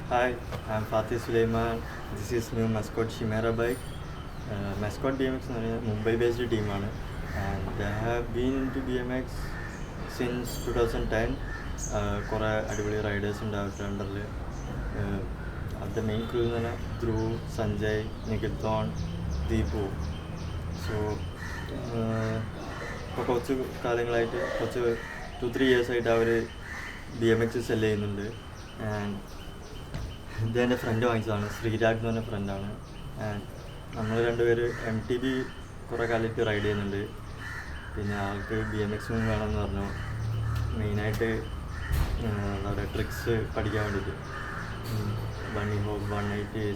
Hi, I'm Fatih Suleiman. This is new Mascot Chimera bike. Mascot BMX എന്ന് പറയുന്നത് Mumbai based ടീമാണ് and I have been into BMX since 2010. കുറേ അടിപൊളി Riders ഉണ്ട് അവരുടെ അണ്ടറിൽ. അത് മെയിൻ ക്രൂ എന്ന് പറഞ്ഞാൽ ധ്രുവ്, സഞ്ജയ്, നിഖിത്തോൺ, ദീപു. സോ ഇപ്പോൾ കുറച്ച് കാലങ്ങളായിട്ട് കുറച്ച് 2-3 years ആയിട്ട് അവർ BMX സെല് ചെയ്യുന്നുണ്ട്. ആൻഡ് ഇത് എൻ്റെ ഫ്രണ്ട് വാങ്ങിച്ചതാണ്, ശ്രീരാഗ് എന്ന് പറഞ്ഞ ഫ്രണ്ടാണ്. ആൻഡ് നമ്മൾ രണ്ടുപേർ MTB കുറേ കാലത്ത് റൈഡ് ചെയ്യുന്നുണ്ട്. പിന്നെ ആൾക്ക് BMX വേണമെന്ന് പറഞ്ഞു, മെയിനായിട്ട് എന്താ പറയുക ട്രിക്സ് പഠിക്കാൻ വേണ്ടിയിട്ട്. ബണ്ണി ഹോപ്പ്, 180,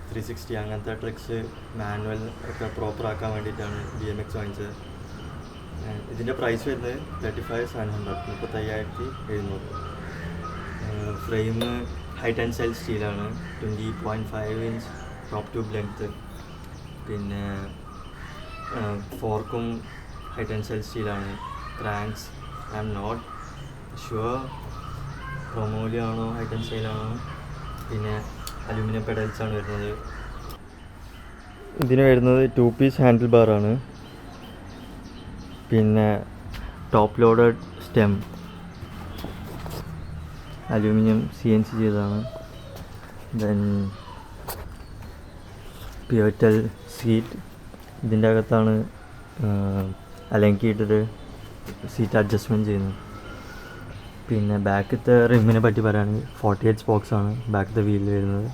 360 അങ്ങനത്തെ ട്രിക്സ് മാനുവൽ ഒക്കെ പ്രോപ്പറാക്കാൻ വേണ്ടിയിട്ടാണ് BMX വാങ്ങിച്ചത്. ഇതിൻ്റെ പ്രൈസ് വരുന്നത് 35,700, 35,700. ഫ്രെയിം ഹൈ ടെൻസൈൽ സ്റ്റീലാണ്, 20.5 inch ടോപ്പ് ട്യൂബ് ലെങ്ത്ത്. പിന്നെ ഫോർക്കും ഹൈ ടെൻസൈൽ സ്റ്റീലാണ്. Cranks I am not sure ക്രോമോലിയാണോ ഹൈ ടെൻസൈലാണോ. പിന്നെ അലൂമിനിയം പെഡൽസാണ് വരുന്നത്. ഇതിന് വരുന്നത് 2 piece ഹാൻഡിൽ ബാറാണ്. പിന്നെ top loaded stem aluminium CNC ചെയ്തതാണ്. ദെൻ പിവറ്റൽ സീറ്റ്, ഇതിൻ്റെ അകത്താണ് അലങ്കിയിട്ടൊരു സീറ്റ് അഡ്ജസ്റ്റ്മെൻറ്റ് ചെയ്യുന്നത്. പിന്നെ ബാക്കത്തെ റിമ്മിനെ പറ്റി പറയുകയാണെങ്കിൽ 48 spokes ആണ് ബാക്കത്തെ വീലിൽ വരുന്നത്.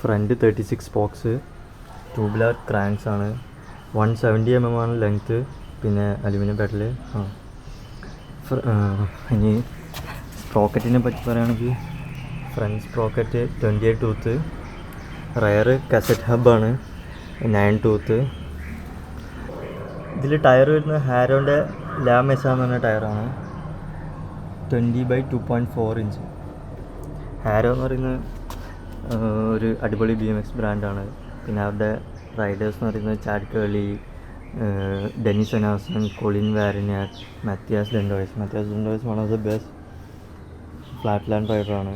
ഫ്രണ്ട് 36 spokes, ട്യൂബുലാർ ക്രാങ്ക്സ് ആണ്. 170 mm ആണ് ലെങ്ത്ത്. പിന്നെ അലുമിനിയം പെഡൽ. ഇനി സ്പ്രോക്കറ്റിനെ പറ്റി പറയുകയാണെങ്കിൽ front sprocket 28 tooth, rear cassette ഹബ്ബാണ് 9 tooth. ഇതിൽ ടയർ വരുന്നത് ഹാരോൻ്റെ ലാ മെസ എന്ന് പറഞ്ഞ ടയറാണ്, 20/2.4 inch. ഹാരോ എന്ന് പറയുന്നത് ഒരു അടിപൊളി BMX ബ്രാൻഡാണ്. പിന്നെ അവരുടെ റൈഡേഴ്സ് എന്ന് പറയുന്നത് Chad Kelly, Dennis Enarson, Colin Varanyak, Matthias Dandois. Matthias Dandois one of the best flat land റൈഡറാണ്.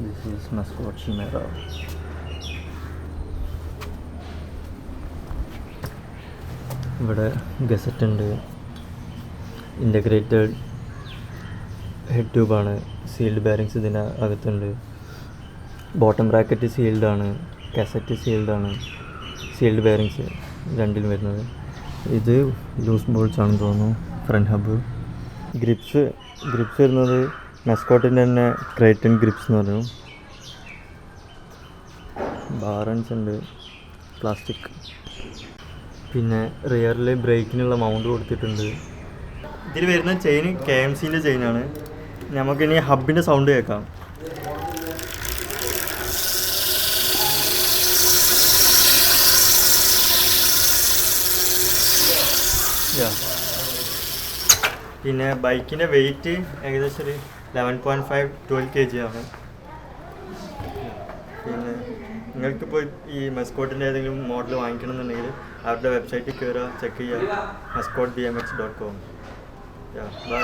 This is Mascot Chimera. ഇവിടെ ഗസറ്റ് ഉണ്ട്, ഇൻ്റഗ്രേറ്റഡ് ഹെഡ് ട്യൂബാണ്, സീൽഡ് ബെയറിങ്സ് ഇതിൻ്റെ അകത്തുണ്ട്. ബോട്ടം ബ്രാക്കറ്റ് സീൽഡാണ്, കാസറ്റ് സീൽഡാണ്, സീൽഡ് ബെയറിങ്സ് രണ്ടിലും വരുന്നത്. ഇത് ലൂസ് ബോൾസ് ആണെന്ന് തോന്നുന്നു. Front hub. ഗ്രിപ്സ് വരുന്നത് മെസ്കോട്ടിൻ്റെ തന്നെ ക്രൈറ്റൻ ഗ്രിപ്സ് എന്ന് പറഞ്ഞു. ബാറൻസ് ഉണ്ട്, പ്ലാസ്റ്റിക്. പിന്നെ റിയറിൽ ബ്രേക്കിനുള്ള മൗണ്ട് കൊടുത്തിട്ടുണ്ട്. ഇതിൽ വരുന്ന ചെയിൻ KMCൻ്റെ ചെയിനാണ്. നമുക്കിനി ഹബിൻ്റെ സൗണ്ട് കേൾക്കാം. പിന്നെ ബൈക്കിൻ്റെ വെയിറ്റ് ഏകദേശം ഒരു 11.5-12 kg ആണ്. പിന്നെ നിങ്ങൾക്കിപ്പോൾ ഈ മെസ്കോട്ടിൻ്റെ ഏതെങ്കിലും മോഡൽ വാങ്ങിക്കണമെന്നുണ്ടെങ്കിൽ അവരുടെ വെബ്സൈറ്റിൽ കയറുക, ചെക്ക് ചെയ്യുക, mescotbmx.com. ബൈ.